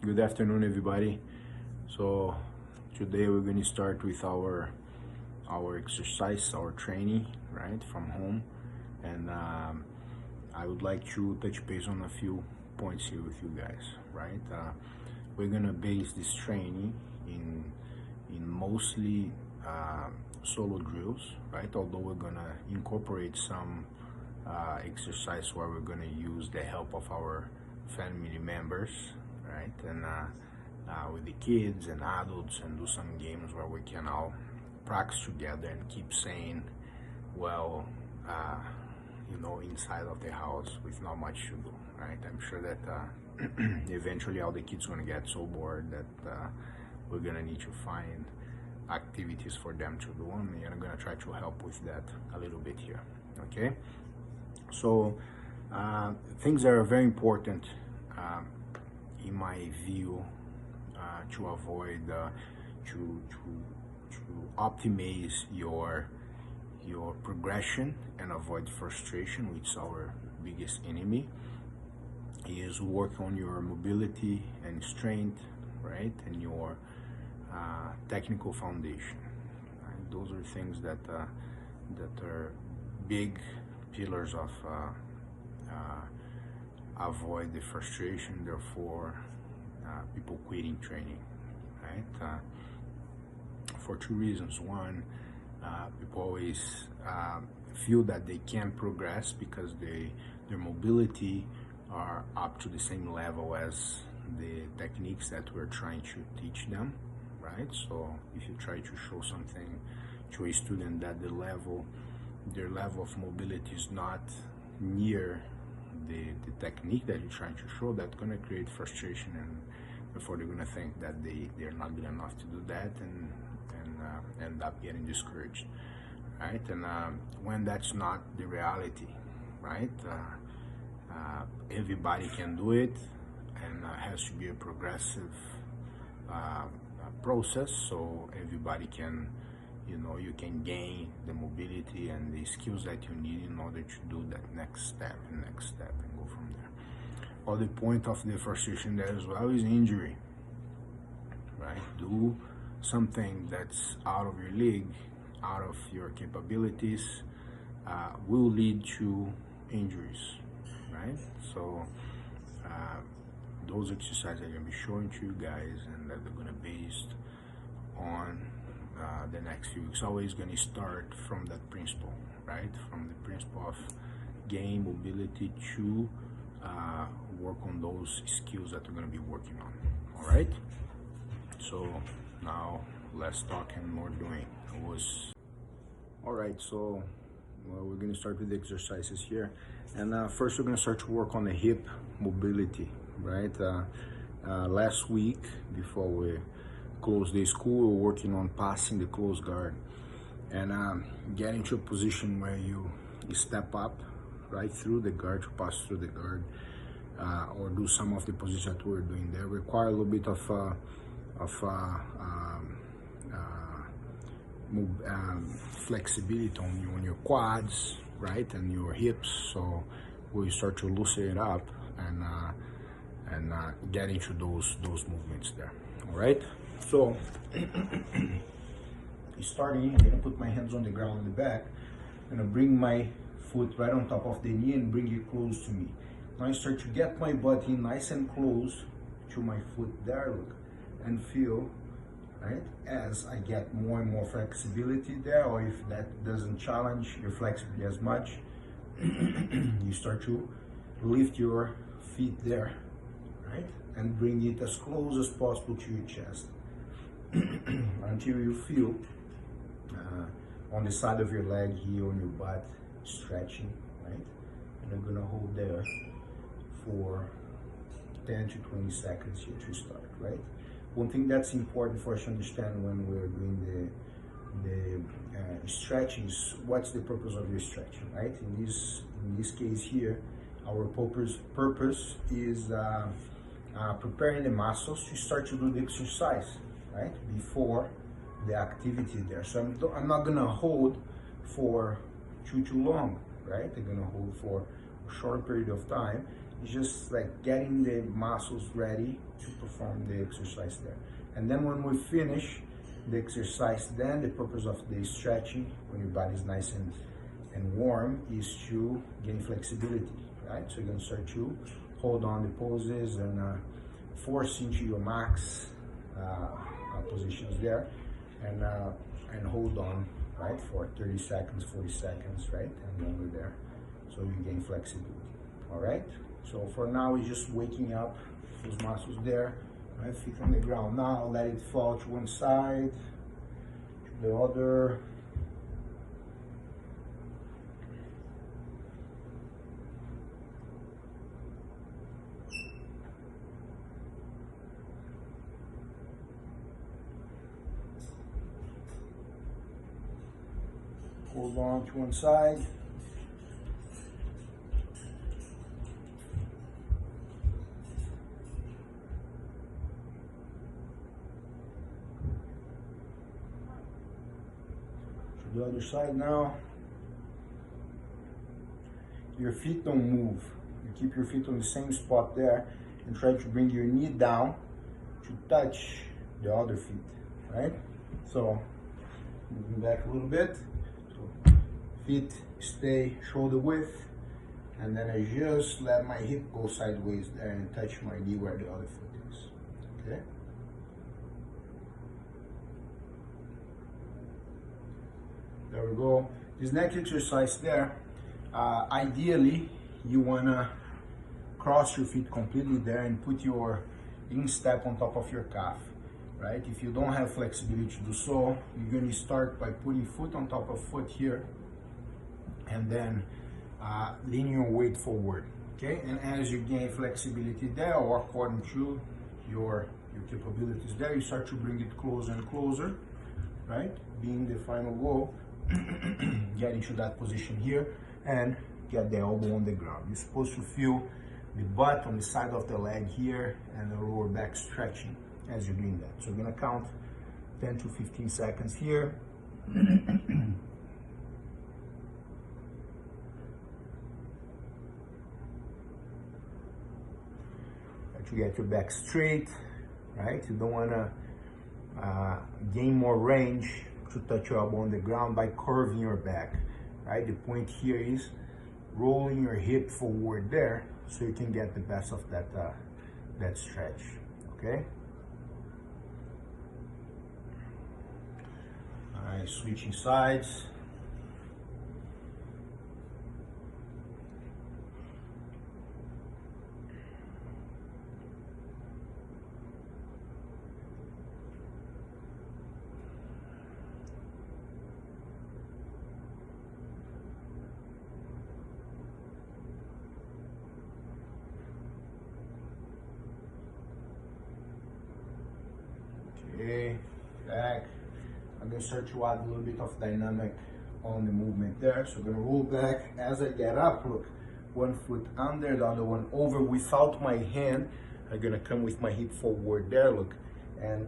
Good afternoon, everybody. So today we're going to start with our exercise, our training, right, from home. And I would like to touch base on a few points here with you guys, right? We're gonna base this training in mostly solo drills, right? Although we're gonna incorporate some exercise where we're gonna use the help of our family members, right? And with the kids and adults, and do some games where we can all practice together and keep saying, well, inside of the house with not much to do, right? I'm sure that eventually all the kids are gonna get so bored that we're gonna need to find activities for them to do, and I'm gonna try to help with that a little bit here, okay? So things that are very important in my view to avoid to optimize your progression and avoid frustration, which is our biggest enemy, is work on your mobility and strength, right, and your technical foundation, right? Those are things that are big pillars of avoid the frustration, therefore people quitting training, right? For two reasons. One, people always feel that they can't progress because their mobility are up to the same level as the techniques that we're trying to teach them, right? So if you try to show something to a student that their level of mobility is not near the technique that you're trying to show, that's going to create frustration, and therefore they're going to think that they're not good enough to do that, and end up getting discouraged, right? And when that's not the reality, right? Everybody can do it, and it has to be a progressive process, so everybody can, you can gain the mobility and the skills that you need in order to do that next step and go from there. Or the point of the frustration there as well is injury, right? Do something that's out of your league, out of your capabilities, will lead to injuries, right? So those exercises I'm going to be showing to you guys, and that they're going to be based on the next few weeks. Always going to start from that principle, right? From the principle of gain mobility to work on those skills that we're going to be working on. All right. So now less talking, more doing. All right. So we're going to start with the exercises here, and first we're going to start to work on the hip mobility, right? Last week, before we close the school, we're working on passing the close guard and getting to a position where you step up right through the guard, to pass through the guard, or do some of the positions that we're doing there. Require a little bit of flexibility on your quads, right, and your hips. So we start to loosen it up and get into those movements there. All right. So starting, I'm gonna put my hands on the ground in the back. I'm gonna bring my foot right on top of the knee and bring it close to me. Now I start to get my butt in nice and close to my foot there, look, and feel, right, as I get more and more flexibility there, or if that doesn't challenge your flexibility as much, you start to lift your feet there, right, and bring it as close as possible to your chest until you feel on the side of your leg here, on your butt, stretching, right? And I'm gonna hold there for 10 to 20 seconds here to start, right? One thing that's important for us to understand when we're doing the stretching is what's the purpose of your stretching, right? In this case here, our purpose is preparing the muscles to start to do the exercise, right, before the activity there. So I'm not gonna hold for too long, right? I'm gonna hold for short period of time. It's just like getting the muscles ready to perform the exercise there. And then when we finish the exercise, then the purpose of the stretching, when your body is nice and warm, is to gain flexibility, right? So you're gonna start to hold on the poses and force into your max positions there, and hold on, right, for 30 seconds, 40 seconds, right, and then we're there. So you gain flexibility, all right? So for now, it's just waking up those muscles there, right, feet on the ground. Now let it fall to one side, to the other. Hold on to one side. To the other side now. Your feet don't move. You keep your feet on the same spot there and try to bring your knee down to touch the other feet, right? So, moving back a little bit. Feet stay shoulder width, and then I just let my hip go sideways there and touch my knee where the other foot is, okay? There we go. This next exercise there, ideally, you wanna cross your feet completely there and put your instep on top of your calf, right? If you don't have flexibility to do so, you're gonna start by putting foot on top of foot here, and then leaning your weight forward, okay? And as you gain flexibility there, or according to your capabilities there, you start to bring it closer and closer, right? Being the final goal, get into that position here and get the elbow on the ground. You're supposed to feel the butt on the side of the leg here and the lower back stretching as you're doing that. So we're gonna count 10 to 15 seconds here. To get your back straight, right? You don't want to gain more range to touch your elbow on the ground by curving your back, right? The point here is rolling your hip forward there so you can get the best of that that stretch, okay? All right, switching sides. Okay, back. I'm gonna start to add a little bit of dynamic on the movement there. So I'm gonna roll back as I get up. Look, one foot under, the other one over without my hand. I'm gonna come with my hip forward there, look, and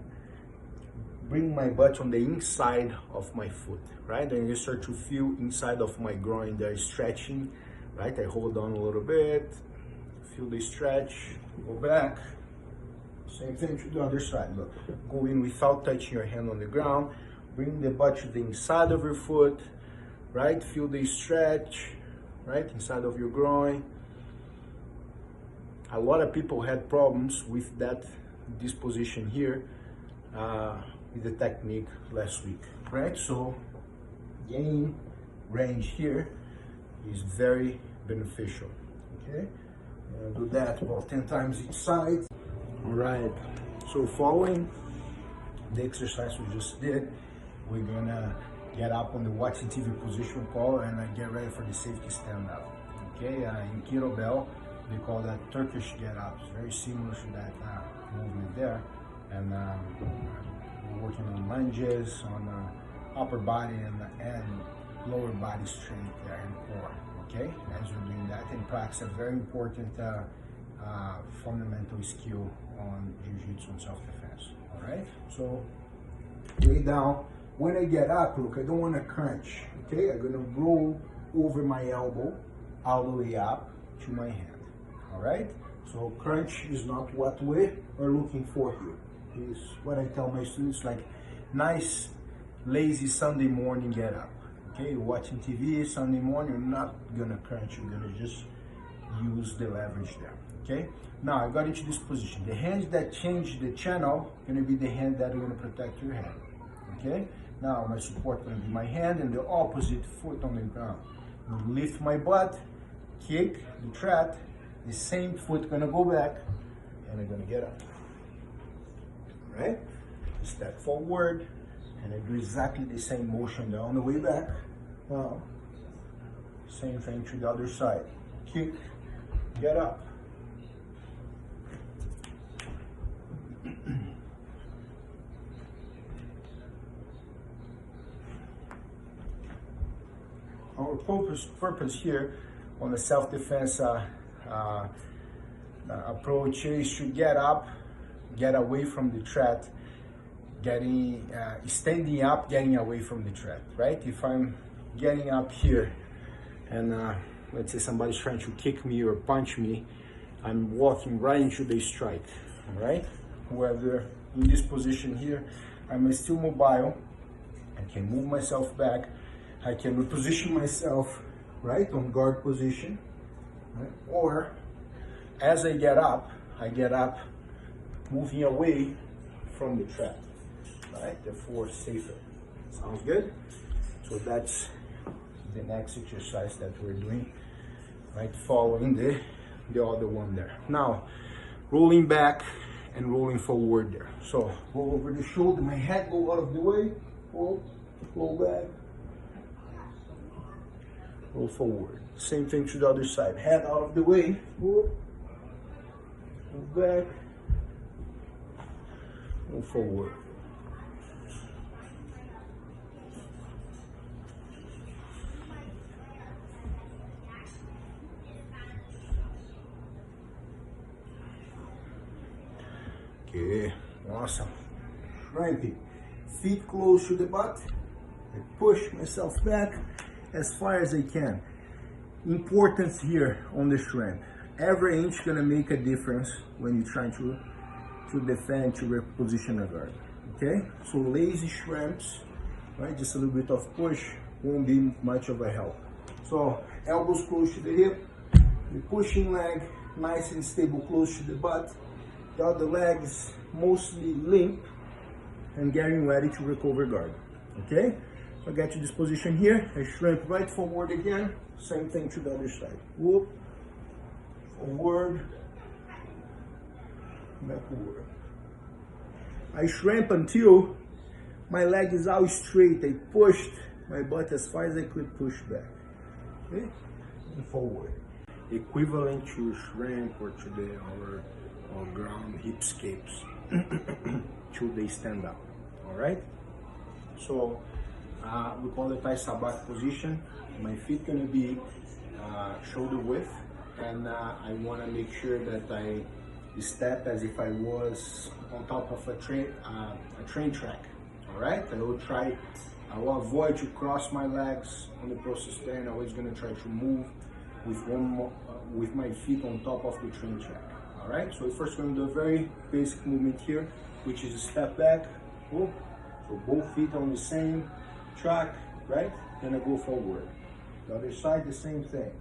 bring my butt on the inside of my foot, right? And you start to feel inside of my groin there stretching, right? I hold on a little bit, feel the stretch, go back. Same thing to the other side, look. Go in without touching your hand on the ground. Bring the butt to the inside of your foot, right? Feel the stretch, right? Inside of your groin. A lot of people had problems with this position here, with the technique last week, right? So gaining range here is very beneficial, okay? Do that about 10 times each side. All right, so following the exercise we just did, we're gonna get up on the watching TV position call and get ready for the safety stand up. Okay, in kettlebell, they call that Turkish get up. It's very similar to that movement there. And we're working on lunges, on upper body and lower body strength there and core. Okay, as we're doing that in practice, a very important fundamental skill on jiu-jitsu and self-defense. All right, so lay down. When I get up, look, I don't want to crunch. Okay, I'm gonna roll over my elbow all the way up to my hand. All right? So crunch is not what we are looking for here. It's what I tell my students, like nice, lazy Sunday morning get up. Okay, you're watching TV Sunday morning, you're not gonna crunch, you're gonna just use the leverage there. Okay, now I got into this position. The hands that change the channel gonna be the hand that are gonna protect your head. Okay, now my support gonna be my hand and the opposite foot on the ground. Lift my butt, kick the trap, the same foot gonna go back, and I'm gonna get up. All right, step forward, and I do exactly the same motion there on the way back. Now, same thing to the other side. Kick, get up. Our purpose here on the self-defense approach is to get up, get away from the threat, standing up, getting away from the threat, right? If I'm getting up here and let's say somebody's trying to kick me or punch me, I'm walking right into the strike, all right? Whether in this position here, I'm still mobile, I can move myself back, I can reposition myself, right, on guard position, right? Or as I get up moving away from the trap, right? Therefore, safer. Sounds good? So that's the next exercise that we're doing, right? Following the other one there. Now, rolling back and rolling forward there. So, go over the shoulder, my head go out of the way, roll back, roll forward. Same thing to the other side. Head out of the way, roll back, roll forward. Okay, awesome. Shrimping. Feet close to the butt. I push myself back as far as I can. Importance here on the shrimp. Every inch gonna make a difference when you're trying to defend, to reposition a guard. Okay? So lazy shrimps, right? Just a little bit of push won't be much of a help. So elbows close to the hip, the pushing leg nice and stable close to the butt. The other leg is mostly limp and getting ready to recover guard. Okay? So I get to this position here, I shrimp right forward again, same thing to the other side. Whoop, forward, backward. I shrimp until my leg is out straight. I pushed my butt as far as I could push back. Okay? And forward. Equivalent to shrimp or to the or ground hip scapes till they stand up. All right? So we call it Thai sabak position. My feet gonna be shoulder width, and I wanna make sure that I step as if I was on top of a train track. All right? I will avoid to cross my legs on the process there, and I'm always gonna try to move with my feet on top of the train track. All right, so first we're going to do a very basic movement here, which is a step back, whoop. So both feet on the same track, right? Then I go forward. The other side, the same thing.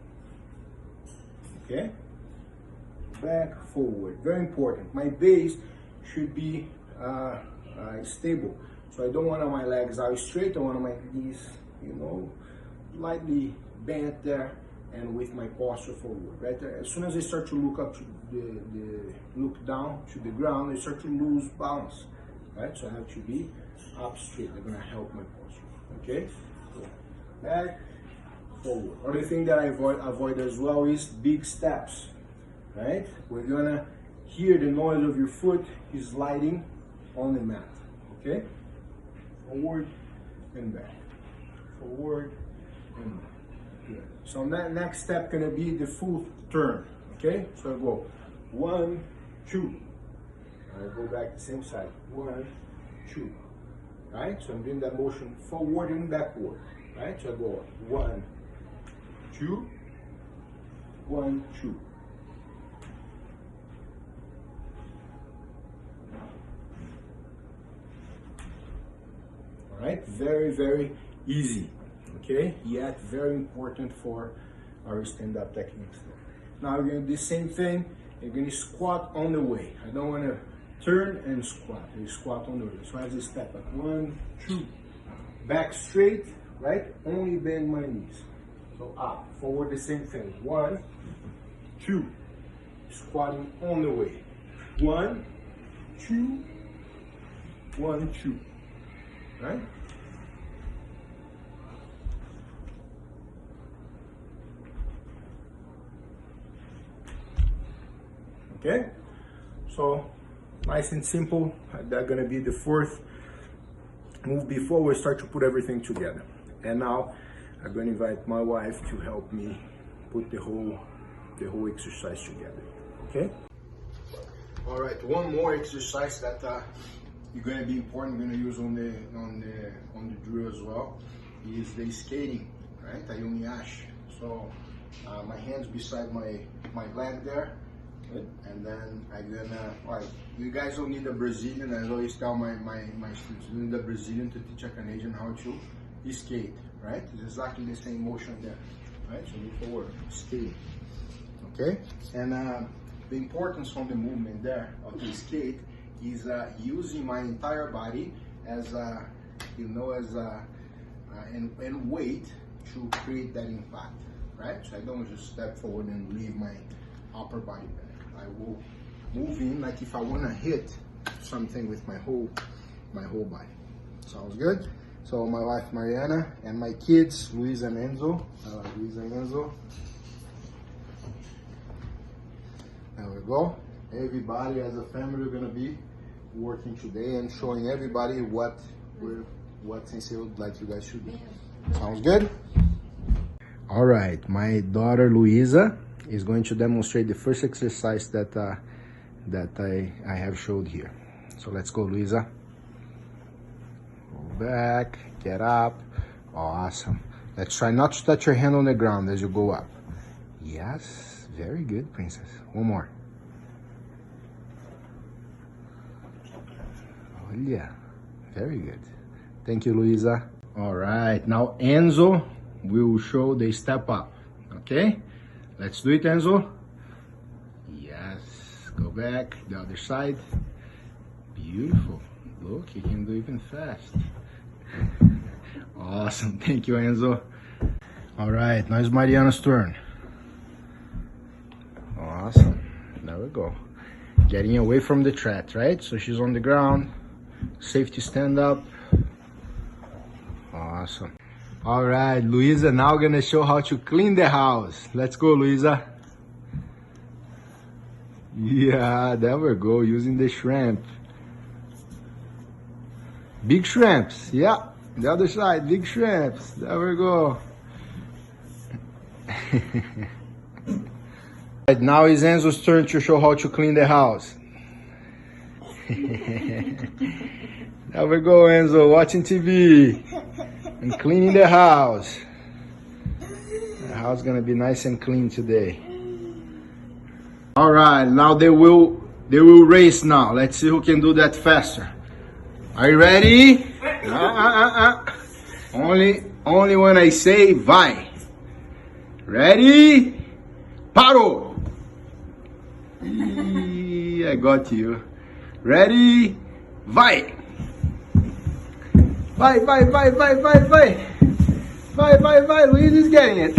Okay? Back, forward. Very important. My base should be stable. So I don't want my legs out straight. I want my knees, lightly bent there, and with my posture forward, right? As soon as I start to look down to the ground, I start to lose balance, right? So I have to be up straight. They're gonna help my posture, okay? So back, forward. Other thing that I avoid as well is big steps, right? We're gonna hear the noise of your foot is sliding on the mat, okay? Forward and back, forward and back. Good. So next step gonna be the full turn. Okay, so I go 1, 2. I go back the same side. 1, 2. Right. So I'm doing that motion forward and backward. Right. So I go 1, 2, 1, 2. All right, very, very easy, okay? Yet very important for our stand-up techniques. Now we're gonna do the same thing. You're gonna squat on the way. I don't wanna turn and squat. You squat on the way. So as a step up, 1, 2. Back straight, right? Only bend my knees. So up, forward, the same thing. 1, 2. Squatting on the way. 1, 2, 1, 2. Right? Okay? So, nice and simple. That's gonna be the fourth move before we start to put everything together. And now, I'm gonna invite my wife to help me put the whole exercise together. Okay? All right, one more exercise that you're gonna be important. We're gonna use on the drill as well. Is the skating, right? A yumiashi. So my hands beside my leg there. Good. And then I'm gonna. All right, you guys don't need a Brazilian. I always tell my students, you need a Brazilian to teach a Canadian how to skate, right? It's exactly the same motion there, right? So move forward, skate. Okay, and the importance from the movement there of the skate is using my entire body as and weight to create that impact, right? So I don't just step forward and leave my upper body back. I will move in like if I want to hit something with my whole body. Sounds good? So my wife Mariana and my kids Luis and Enzo. There we go. Everybody as a family we're gonna be working today and showing everybody what Sensei would like you guys to do. Sounds good? All right, my daughter Luisa is going to demonstrate the first exercise that I have showed here. So let's go, Luisa. Go back, get up. Awesome. Let's try not to touch your hand on the ground as you go up. Yes, very good, princess. One more. Oh yeah, very good. Thank you, Luisa. All right, now Enzo will show the step up, okay? Let's do it, Enzo. Yes, go back, the other side. Beautiful. Look, you can do even fast. Awesome, thank you, Enzo. All right, now it's Mariana's turn. Awesome, there we go. Getting away from the threat, right? So she's on the ground, safety stand up. Awesome. All right, Luisa now gonna show how to clean the house. Let's go, Luisa. Yeah, there we go, using the shrimp. Big shrimps, yeah. The other side, big shrimps. There we go. Right, now it's Enzo's turn to show how to clean the house. There we go, Enzo, watching TV and cleaning the house. The house is gonna be nice and clean today. All right, now they will race now. Let's see who can do that faster. Are you ready? Only when I say vai. Ready? Paro. I got you. Ready? Vai. Vai. Luis is getting it.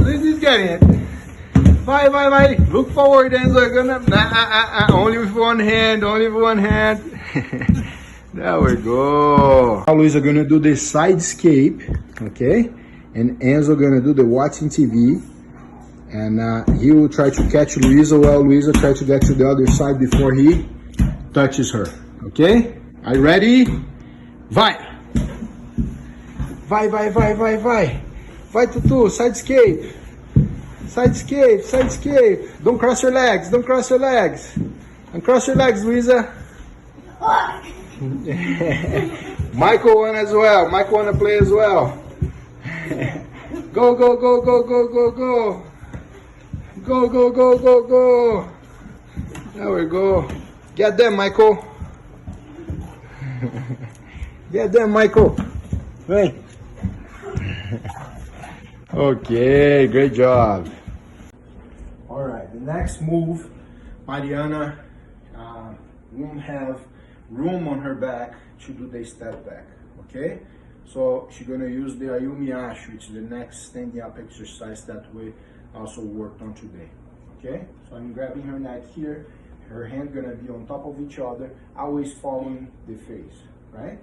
Vai. Look forward, Enzo. You're gonna only with one hand. There we go. Now Luis are gonna do the sidescape, okay? And Enzo gonna do the watching TV. And he will try to catch Luisa while Luisa try to get to the other side before he touches her. Okay? Are you ready? Vai! Vai, Tutu, sidescape. Don't cross your legs. Uncross your legs, Luisa. Michael won as well. Michael wanna play as well. Go. Go, go, go, go, go. There we go. Get them, Michael. Get them, Michael. Right. Okay, great job. All right, the next move, Mariana won't have room on her back to do the step back, okay? So she's gonna use the Ayumi Ashi, which is the next standing up exercise that we also worked on today, okay? So I'm grabbing her neck here, her hand gonna be on top of each other, always following the face, right?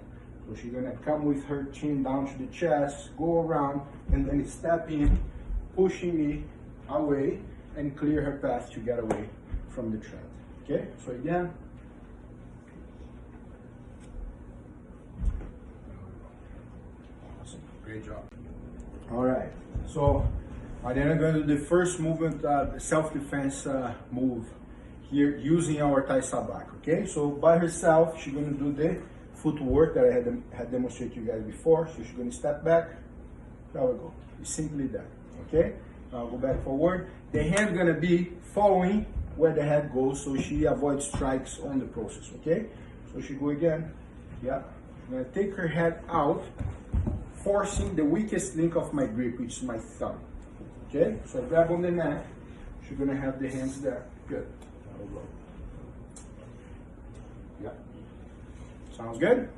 So she's gonna come with her chin down to the chest, go around, and then step in, pushing me away, and clear her path to get away from the tread. Okay, so again. Awesome, great job. All right, so then I'm going to do the first movement, self-defense move here using our Tai Sabak. Okay, so by herself, she's going to do the footwork that I had demonstrated to you guys before. So she's going to step back. There we go. It's simply that. Okay. Now go back forward. The hand gonna be following where the head goes, so she avoids strikes on the process. Okay. So she go again. Yeah. I'm gonna take her head out, forcing the weakest link of my grip, which is my thumb. Okay. So I grab on the neck. She's gonna have the hands there. Good. There we go. Yeah. Sounds good?